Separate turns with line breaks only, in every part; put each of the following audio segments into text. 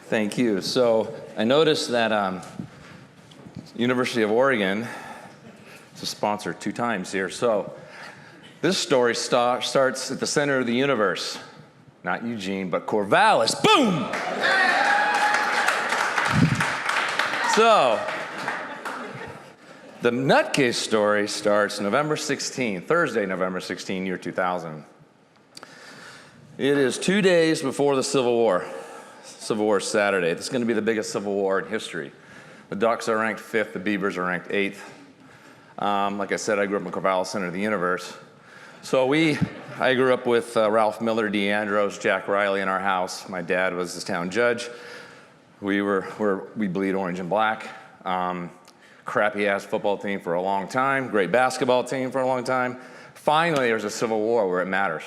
Thank you. So I noticed that University of Oregon is a sponsor 2 times here. So this story starts at the center of the universe. Not Eugene, but Corvallis. Boom! So the Nutcase story starts November 16, Thursday, November 16, year 2000. It is 2 days before the Civil War. Civil War is Saturday. This is going to be the biggest Civil War in history. The Ducks are ranked 5th, the Beavers are ranked 8th. Like I said, I grew up in Corvallis, center of the universe. So I grew up with Ralph Miller, DeAndros, Jack Riley in our house. My dad was this town judge. We bleed orange and black. Crappy-ass football team for a long time. Great basketball team for a long time. Finally, there's a Civil War where it matters.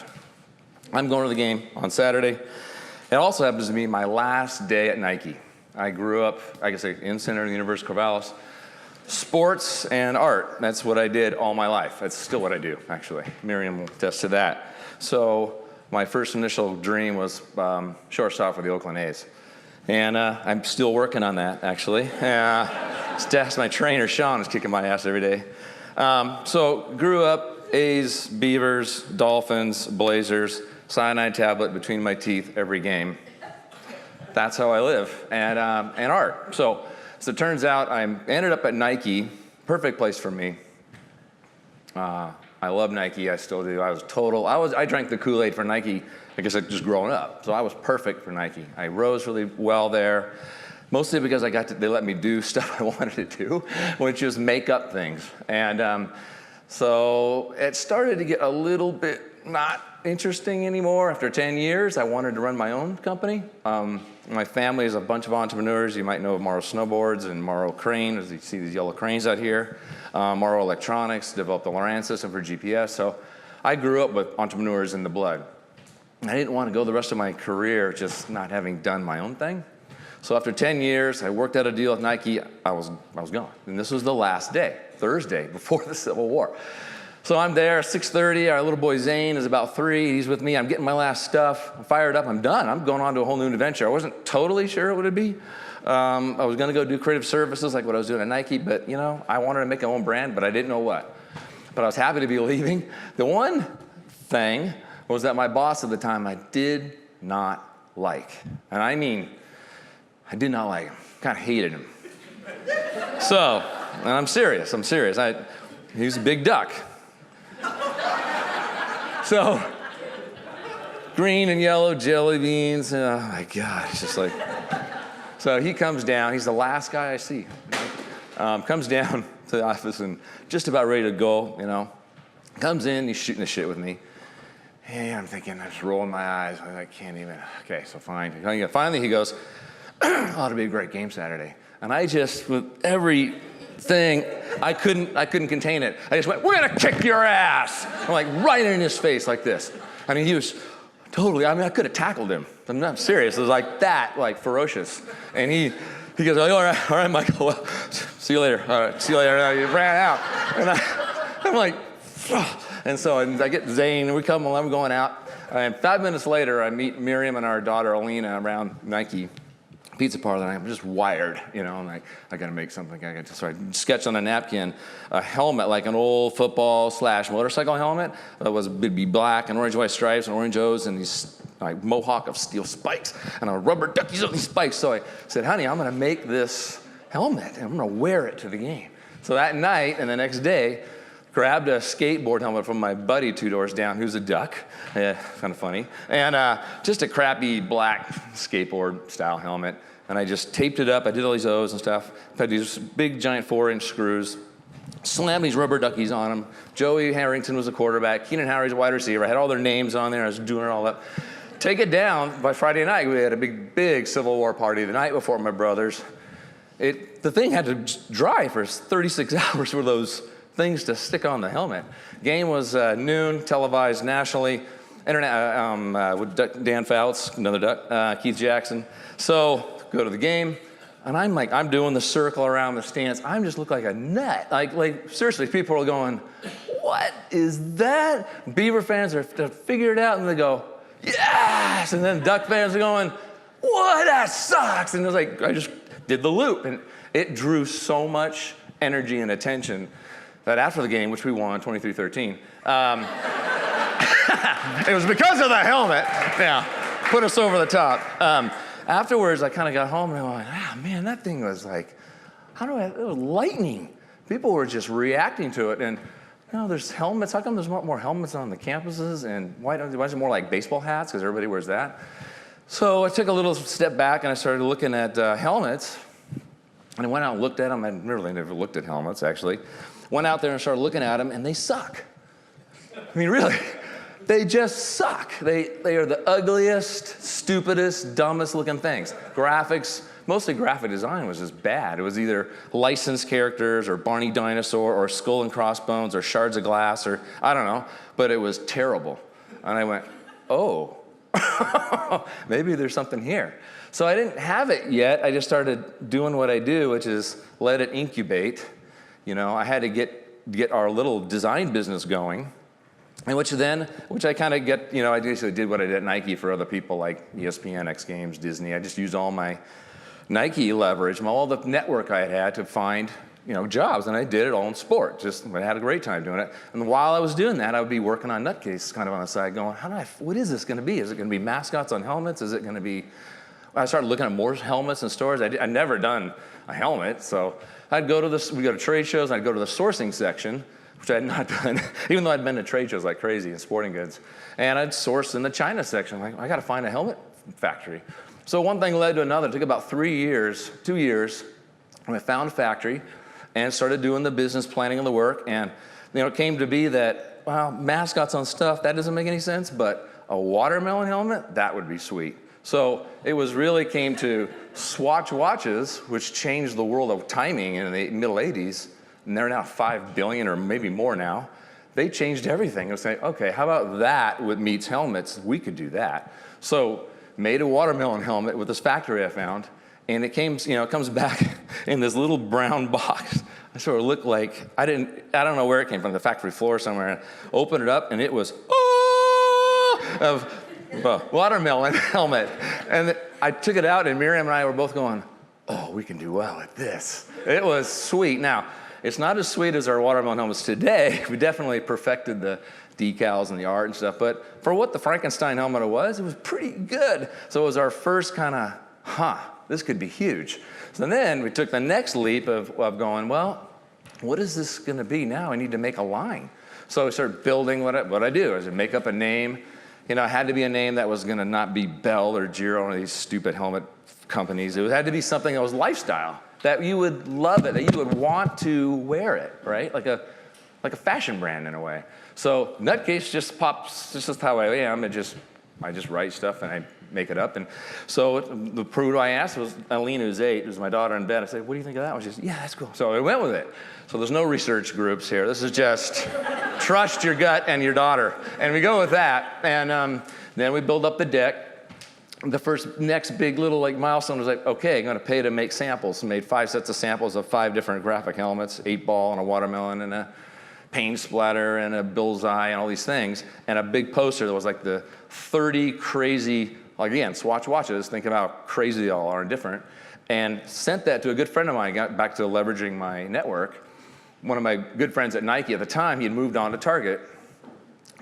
I'm going to the game on Saturday. It also happens to be my last day at Nike. I grew up, I guess, in center of the University of Corvallis. Sports and art, that's what I did all my life. That's still what I do, actually. Miriam will attest to that. So my first initial dream was shortstop for the Oakland A's. And I'm still working on that, actually. That's my trainer, Sean, is kicking my ass every day. So grew up, A's, Beavers, Dolphins, Blazers, cyanide tablet between my teeth every game. That's how I live, and art. So it turns out I ended up at Nike, perfect place for me. I love Nike, I still do. I drank the Kool-Aid for Nike, I guess just growing up. So I was perfect for Nike. I rose really well there, mostly because they let me do stuff I wanted to do, which is make up things. And so it started to get a little bit not interesting anymore. After 10 years, I wanted to run my own company. My family is a bunch of entrepreneurs. You might know of Morrow Snowboards and Morrow Crane, as you see these yellow cranes out here. Morrow Electronics developed the Loran system for GPS. So I grew up with entrepreneurs in the blood. I didn't want to go the rest of my career just not having done my own thing. So after 10 years, I worked out a deal with Nike. I was gone. And this was the last day, Thursday, before the Civil War. So I'm there, 6:30. Our little boy Zane is about 3. He's with me. I'm getting my last stuff. I'm fired up. I'm done. I'm going on to a whole new adventure. I wasn't totally sure what it would be. I was going to go do creative services like what I was doing at Nike, but I wanted to make my own brand, but I didn't know what. But I was happy to be leaving. The one thing was that my boss at the time I did not like. And I mean, I did not like him. Kind of hated him. So, and I'm serious. He was a big duck. So, green and yellow jelly beans. Oh my God, it's just like. So he comes down. He's the last guy I see. Comes down to the office and just about ready to go. Comes in. He's shooting the shit with me. Hey, I'm thinking. I'm just rolling my eyes. I can't even. Okay, so fine. Finally, he goes, "Ought to be a great game Saturday." And I just, with everything, I couldn't contain it. I just went, "We're gonna kick your ass!" I'm like right in his face like this. I mean, he was totally. I could have tackled him. I'm not serious. It was like that, like ferocious. And he goes, "Oh, all right, Michael. Well, see you later. All right, see you later." And he ran out, and I'm like, oh. And so I get Zane, and we come along, we're going out. And 5 minutes later, I meet Miriam and our daughter Alina around Nike pizza parlor, and I'm just wired, I'm like, I gotta make something. So I sketched on a napkin a helmet, like an old football / motorcycle helmet that would be black and orange white stripes and orange O's and these like mohawk of steel spikes and a rubber duckies on these spikes. So I said, honey, I'm gonna make this helmet and I'm gonna wear it to the game. So that night and the next day, grabbed a skateboard helmet from my buddy 2 doors down, who's a duck, kind of funny, and just a crappy black skateboard style helmet. And I just taped it up. I did all these O's and stuff. Had these big, giant 4-inch screws. Slammed these rubber duckies on them. Joey Harrington was a quarterback. Keenan Howry's a wide receiver. I had all their names on there. I was doing it all up. Take it down. By Friday night, we had a big Civil War party the night before my brother's. The thing had to dry for 36 hours for those things to stick on the helmet. Game was noon, televised nationally. With Dan Fouts, another duck, Keith Jackson. So go to the game, and I'm doing the circle around the stands. I just look like a nut. Like seriously, people are going, what is that? Beaver fans have figured it out, and they go, yes! And then Duck fans are going, what, that sucks! And it was like, I just did the loop. And it drew so much energy and attention that after the game, which we won 23-13, it was because of the helmet. Yeah, put us over the top. Afterwards, I kind of got home and I went, man, that thing was like, it was lightning. People were just reacting to it. And, there's helmets. How come there's not more helmets on the campuses? And why is it more like baseball hats? Because everybody wears that. So I took a little step back and I started looking at helmets. And I went out and looked at them. I really never looked at helmets, actually. Went out there and started looking at them, and they suck. I mean, really. They just suck. They are the ugliest, stupidest, dumbest looking things. Graphics, mostly graphic design was just bad. It was either licensed characters or Barney Dinosaur or Skull and Crossbones or Shards of Glass or I don't know, but it was terrible. And I went, oh, maybe there's something here. So I didn't have it yet. I just started doing what I do, which is let it incubate. I had to get our little design business going. And which I kind of get, I basically did what I did at Nike for other people like ESPN, X Games, Disney. I just used all my Nike leverage, all the network I had to find, jobs. And I did it all in sport. I had a great time doing it. And while I was doing that, I would be working on Nutcase kind of on the side going, what is this going to be? Is it going to be mascots on helmets? Is it going to be, I started looking at more helmets in stores. I'd never done a helmet. So we go to trade shows, and I'd go to the sourcing section, which I had not done, even though I'd been to trade shows like crazy in sporting goods. And I'd source in the China section. Like, I got to find a helmet factory. So one thing led to another. It took about 2 years, and I found a factory and started doing the business planning of the work. And it came to be that, mascots on stuff, that doesn't make any sense, but a watermelon helmet, that would be sweet. So it came to Swatch watches, which changed the world of timing in the middle 80s. And they're now 5 billion or maybe more now. They changed everything. It was like, okay, how about that with meets helmets? We could do that. So made a watermelon helmet with this factory I found, and it comes back in this little brown box. I sort of looked like, I don't know where it came from, the factory floor somewhere. I opened it up and it was, watermelon helmet. And I took it out and Miriam and I were both going, we can do well at this. It was sweet. Now, it's not as sweet as our watermelon helmets today. We definitely perfected the decals and the art and stuff, but for what the Frankenstein helmet was, it was pretty good. So it was our first kind of, this could be huge. So then we took the next leap of going, what is this gonna be now? I need to make a line. So I started building what I do. I make up a name. It had to be a name that was gonna not be Bell or Giro, one of these stupid helmet companies. It had to be something that was lifestyle, that you would love it, that you would want to wear it, right? Like a fashion brand in a way. So Nutcase just pops, this is how I am. I just write stuff and I make it up. And so the prude I asked was Aline, who's 8, who's my daughter in bed. I said, what do you think of that one? She said, yeah, that's cool. So I went with it. So there's no research groups here. This is just trust your gut and your daughter. And we go with that. And then we build up the deck. The next big little milestone was okay, I'm gonna pay to make samples. So made 5 sets of samples of 5 different graphic helmets, 8 ball and a watermelon and a paint splatter and a bullseye and all these things. And a big poster that was the 30 crazy, again, Swatch watches, think about how crazy they all are and different. And sent that to a good friend of mine, got back to leveraging my network. One of my good friends at Nike at the time, he had moved on to Target.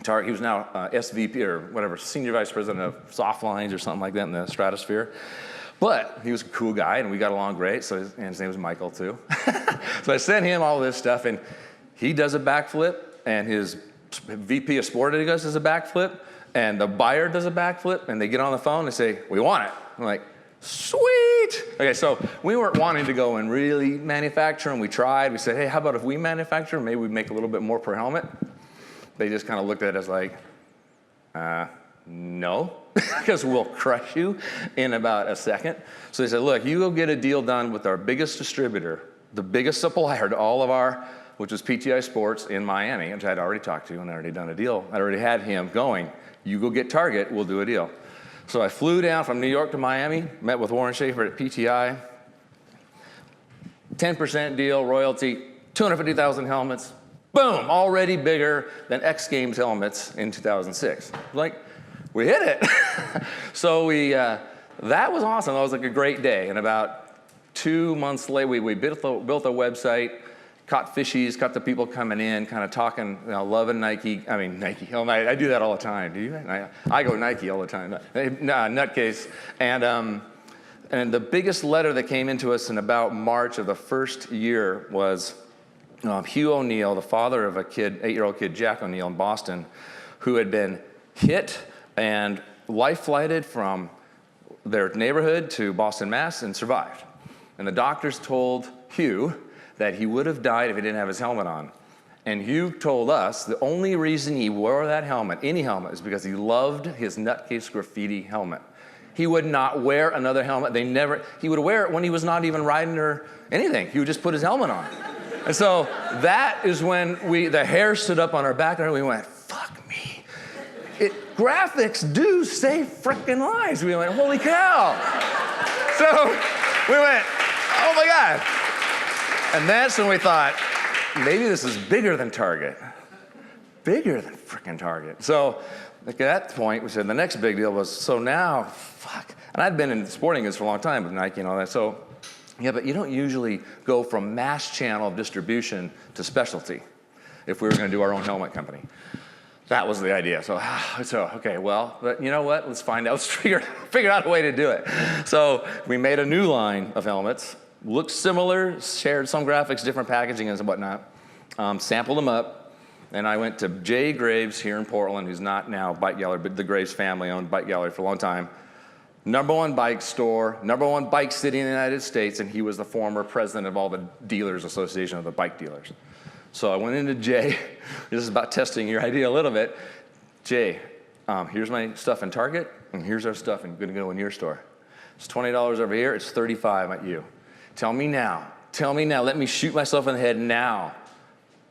He was now SVP or whatever, Senior Vice President of Soft Lines or something like that in the stratosphere. But he was a cool guy and we got along great, and his name was Michael too. So I sent him all this stuff and he does a backflip and his VP of Sport does a backflip and the buyer does a backflip and they get on the phone and say, we want it. I'm like, sweet. Okay, so we weren't wanting to go and really manufacture and we tried. We said, hey, how about if we manufacture, maybe we make a little bit more per helmet? They just kind of looked at us like, no, because we'll crush you in about a second. So they said, look, you go get a deal done with our biggest distributor, the biggest supplier to all of our, which was PTI Sports in Miami, which I'd already talked to and I'd already done a deal. I'd already had him going, you go get Target, we'll do a deal. So I flew down from New York to Miami, met with Warren Schaefer at PTI, 10% deal, royalty, 250,000 helmets. Boom, already bigger than X Games helmets in 2006. we hit it. So that was awesome. That was like a great day. And about 2 months later, we built a website, caught fishies, caught the people coming in, kind of talking, loving Nike. I mean, Nike. Oh, I do that all the time. Do you? I go Nike all the time. Nutcase. And the biggest letter that came into us in about March of the first year was Hugh O'Neill, the father of a kid, 8-year-old kid, Jack O'Neill in Boston, who had been hit and life-flighted from their neighborhood to Boston, Mass, and survived. And the doctors told Hugh that he would have died if he didn't have his helmet on. And Hugh told us the only reason he wore that helmet, any helmet, is because he loved his Nutcase graffiti helmet. He would not wear another helmet. He would wear it when he was not even riding or anything. He would just put his helmet on. And so that is when the hair stood up on our back and we went, fuck me. Graphics do save frickin' lives. We went, holy cow. So we went, oh my God. And that's when we thought, maybe this is bigger than Target. Bigger than frickin' Target. So at that point, we said the next big deal was, so now, fuck. And I'd been in sporting goods for a long time with Nike and all that. So, yeah, but you don't usually go from mass channel of distribution to specialty if we were going to do our own helmet company. That was the idea. So okay, well, but you know what? Let's find out. Let's figure out a way to do it. So we made a new line of helmets. Looked similar, shared some graphics, different packaging and whatnot. Sampled them up. And I went to Jay Graves here in Portland, who's not now Bike Gallery, but the Graves family owned Bike Gallery for a long time. #1 bike store, #1 bike city in the United States, and he was the former president of all the dealers association of the bike dealers. So I went into Jay. This is about testing your idea a little bit. Jay, here's my stuff in Target, and here's our stuff and going to go in your store. It's $20 over here. It's $35 at you. Tell me now. Let me shoot myself in the head now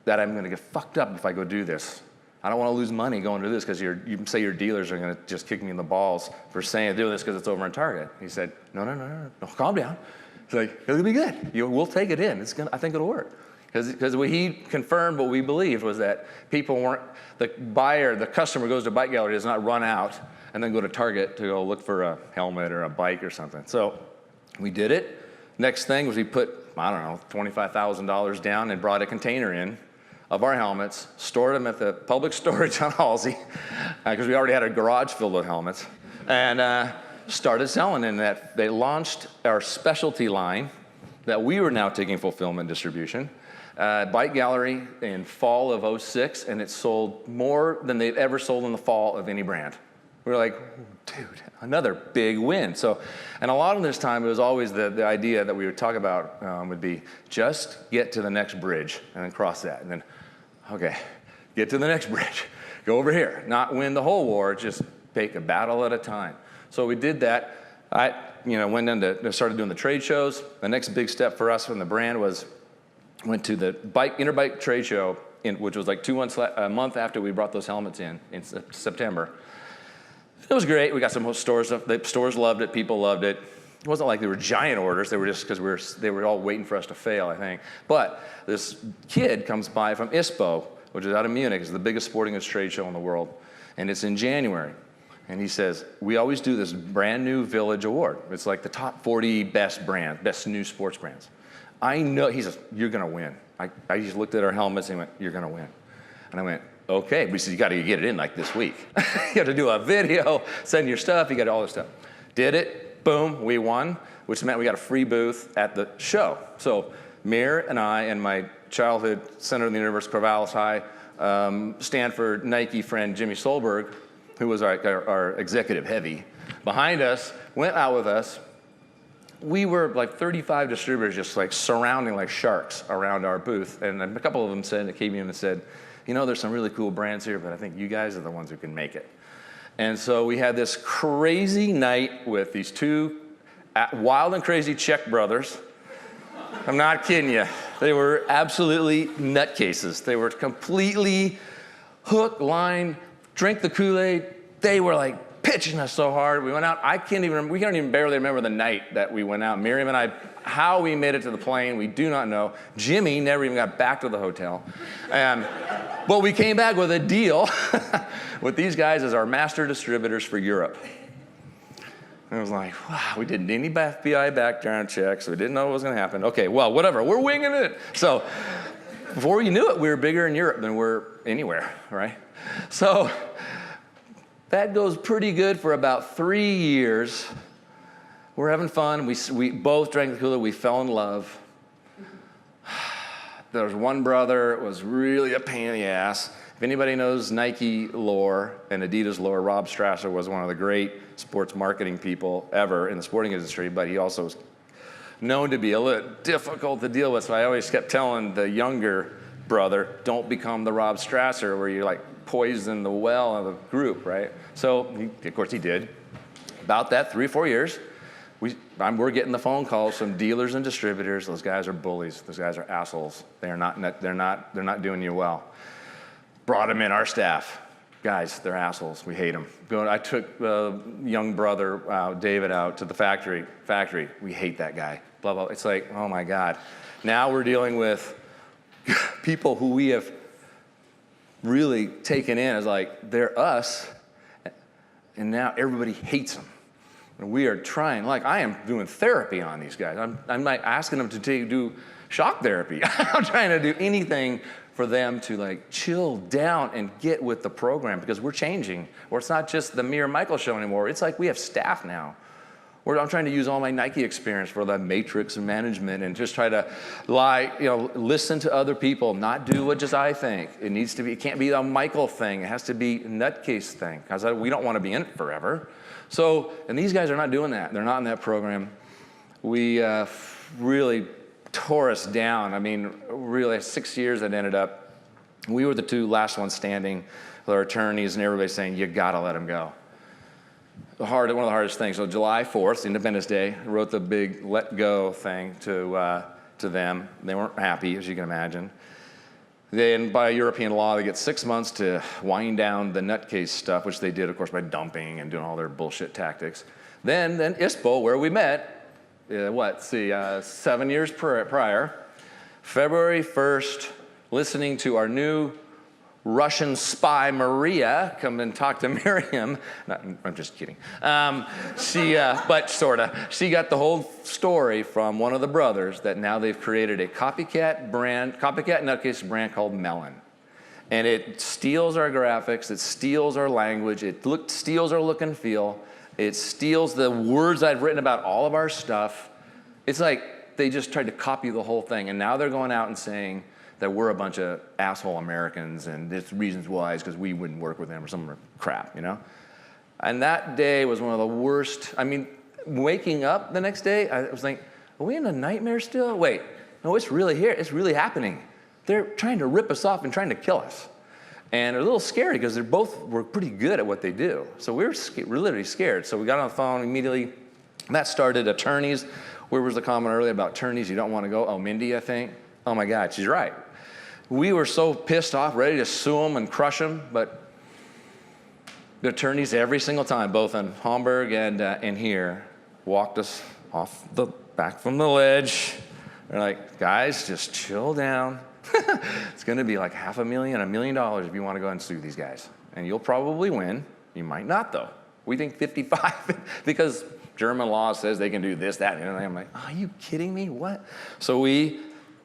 that I'm going to get fucked up if I go do this. I don't want to lose money going to this because you say your dealers are going to just kick me in the balls for saying do this because it's over in Target. He said, no, calm down. It's like, it'll be good. We'll take it in. I think it'll work. Because he confirmed what we believed was that people weren't, the customer goes to Bike Gallery, does not run out and then go to Target to go look for a helmet or a bike or something. So we did it. Next thing was we put, $25,000 down and brought a container in of our helmets, stored them at the public storage on Halsey, because we already had a garage filled with helmets, and started selling in that. They launched our specialty line that we were now taking fulfillment distribution, Bike Gallery in fall of '06, and it sold more than they've ever sold in the fall of any brand. We were like, dude, another big win. So, and a lot of this time, it was always the idea that we would talk about would be just get to the next bridge and then cross that. And then, okay, get to the next bridge. Go over here. Not win the whole war, just take a battle at a time. So we did that. I went into, started doing the trade shows. The next big step for us from the brand went to the Interbike trade show, which was like a month after we brought those helmets in September. It was great. We got some stores. The stores loved it. People loved it. It wasn't like they were giant orders. They were just because they were all waiting for us to fail, I think. But this kid comes by from ESPO, which is out of Munich. It's the biggest sporting goods trade show in the world. And it's in January. And he says, we always do this brand new Village Award. It's like the top 40 best new sports brands. I know, he says, you're going to win. I just looked at our helmets and he went, you're going to win. And I went, okay. We said, you got to get it in like this week. You have to do a video, send your stuff, you got all this stuff. Did it, boom, we won, which meant we got a free booth at the show. So Mir and I and my childhood center in the University of Corvallis High, Stanford Nike friend Jimmy Solberg, who was our executive heavy, behind us, went out with us. We were like 35 distributors just like surrounding like sharks around our booth. And a couple of them came in and said, there's some really cool brands here, but I think you guys are the ones who can make it. And so we had this crazy night with these two wild and crazy Czech brothers. I'm not kidding you. They were absolutely nutcases. They were completely hook, line, drink the Kool-Aid. They were like pitching us so hard. We went out. We can't even barely remember the night that we went out. Miriam and I, how we made it to the plane, we do not know. Jimmy never even got back to the hotel. But we came back with a deal with these guys as our master distributors for Europe. And I was like, wow, we didn't do any FBI background checks. We didn't know what was going to happen. Okay, well, whatever. We're winging it. So before you knew it, we were bigger in Europe than we're anywhere, right? So that goes pretty good for about 3 years. We're having fun. We both drank the Kool-Aid. We fell in love. There was one brother, it was really a pain in the ass. If anybody knows Nike lore and Adidas lore, Rob Strasser was one of the great sports marketing people ever in the sporting industry, but he also was known to be a little difficult to deal with. So I always kept telling the younger brother, don't become the Rob Strasser where you like poison the well of the group, right? So, of course, he did. About that 3 or 4 years, we're getting the phone calls from dealers and distributors. Those guys are bullies. Those guys are assholes. They're not doing you well. Brought them in, our staff. Guys, they're assholes. We hate them. I took young brother David out to the factory. We hate that guy. Blah, blah. It's like, oh my God. Now we're dealing with people who we have really taken in as like, they're us, and now everybody hates them. And we are trying, like I am doing therapy on these guys. I'm like asking them to do shock therapy. I'm trying to do anything for them to like chill down and get with the program because we're changing. Or it's not just the Mere Michael show anymore. It's like we have staff now. I'm trying to use all my Nike experience for the matrix and management and just try to listen to other people, not do what just I think. It can't be a Michael thing. It has to be a Nutcase thing because we don't want to be in it forever. So, and these guys are not doing that. They're not in that program. We really tore us down. I mean, really 6 years it ended up. We were the 2 last ones standing with our attorneys and everybody saying, you gotta let him go. One of the hardest things. So July 4th, Independence Day, I wrote the big let go thing to them. They weren't happy, as you can imagine. Then by European law, they get 6 months to wind down the Nutcase stuff, which they did, of course, by dumping and doing all their bullshit tactics. Then ESPO, where we met, 7 years prior, February 1st, listening to our new Russian spy Maria come and talk to Miriam. I'm just kidding. But sorta. She got the whole story from one of the brothers that now they've created a copycat Nutcase brand called Melon. And it steals our graphics, it steals our language, steals our look and feel, it steals the words I've written about all of our stuff. It's like they just tried to copy the whole thing. And now they're going out and saying that we're a bunch of asshole Americans and it's reasons why is because we wouldn't work with them or some crap, And that day was one of the worst. I mean, waking up the next day, I was like, are we in a nightmare still? Wait, no, it's really here. It's really happening. They're trying to rip us off and trying to kill us. And a little scary because we're pretty good at what they do. So we're literally scared. So we got on the phone immediately. That started attorneys. Where was the comment earlier about attorneys? You don't want to go. Oh, Mindy, I think. Oh my God, she's right. We were so pissed off, ready to sue them and crush them, but the attorneys every single time, both in Hamburg and here, walked us back from the ledge. They're like, guys, just chill down. It's going to be like $500,000, $1 million if you want to go and sue these guys. And you'll probably win. You might not, though. We think 55 because German law says they can do this, that, and everything. I'm like, are you kidding me? What? So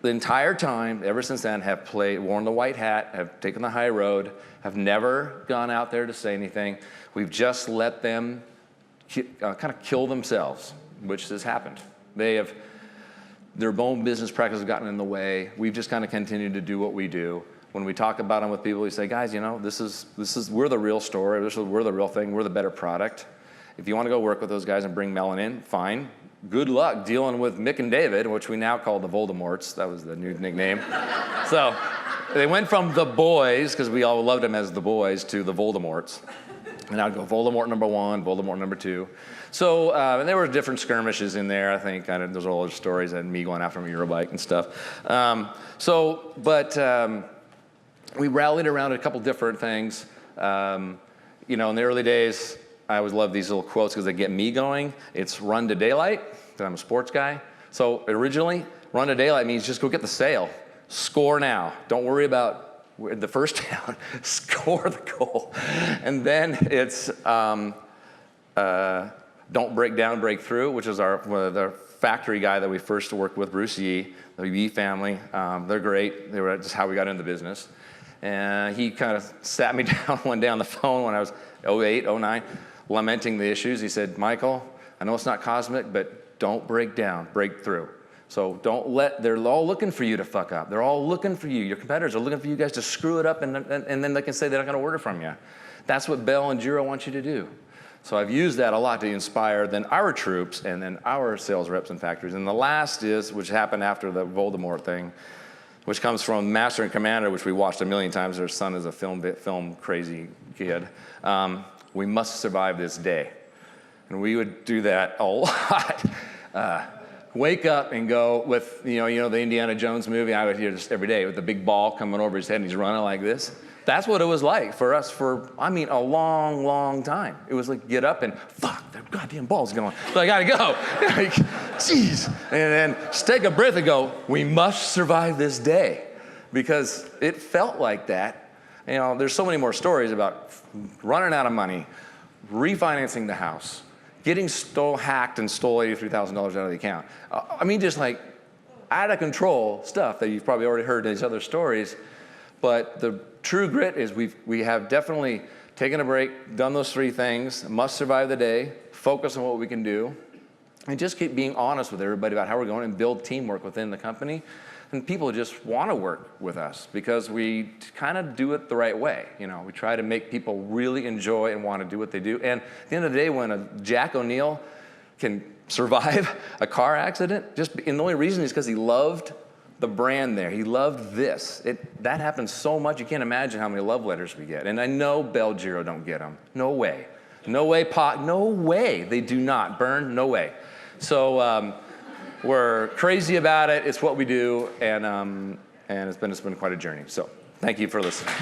the entire time, ever since then, have worn the white hat, have taken the high road, have never gone out there to say anything. We've just let them kind of kill themselves, which has happened. Their own business practices have gotten in the way. We've just kind of continued to do what we do. When we talk about them with people, we say, guys, we're the real story. We're the real thing. We're the better product. If you want to go work with those guys and bring Melon in, fine. Good luck dealing with Mick and David, which we now call the Voldemorts. That was the new nickname. So they went from the boys, because we all loved them as the boys, to the Voldemorts. And I'd go Voldemort number 1, Voldemort number 2. So, and there were different skirmishes in there, I think. Those are all those stories and me going after a Eurobike and stuff. We rallied around a couple different things. In the early days, I always love these little quotes because they get me going. It's run to daylight, because I'm a sports guy. So originally, run to daylight means just go get the sale. Score now. Don't worry about the first down. Score the goal. And then it's don't break down, break through, which is the factory guy that we first worked with, Bruce Yee, the Yee family. They're great. They were just how we got into the business. And he kind of sat me down one day on the phone when I was 08, 09, lamenting the issues. He said, Michael, I know it's not cosmic, but don't break down, break through. So they're all looking for you to fuck up. They're all looking for you. Your competitors are looking for you guys to screw it up, and then they can say they're not gonna order from you. That's what Bell and Giro want you to do. So I've used that a lot to inspire then our troops and then our sales reps and factories. And the last is, which happened after the Voldemort thing, which comes from Master and Commander, which we watched a million times. Their son is a film crazy kid. We must survive this day. And we would do that a lot. Wake up and go with, the Indiana Jones movie I would hear just every day with the big ball coming over his head and he's running like this. That's what it was like for us for a long, long time. It was like get up and fuck, that goddamn ball's going. So I gotta go. Like, jeez. And then just take a breath and go, we must survive this day. Because it felt like that. There's so many more stories about running out of money, refinancing the house, getting hacked and stole $83,000 out of the account. Just like out of control stuff that you've probably already heard in these other stories. But the true grit is we have definitely taken a break, done those three things, must survive the day, focus on what we can do, and just keep being honest with everybody about how we're going and build teamwork within the company. And people just want to work with us because we kind of do it the right way. We try to make people really enjoy and want to do what they do. And at the end of the day, when a Jack O'Neill can survive a car accident, and the only reason is because he loved the brand there. He loved this. That happens so much, you can't imagine how many love letters we get. And I know Bell Giro don't get them. No way. No way, no way. They do not. Burn, no way. So we're crazy about it. It's what we do, and it's been quite a journey. So thank you for listening.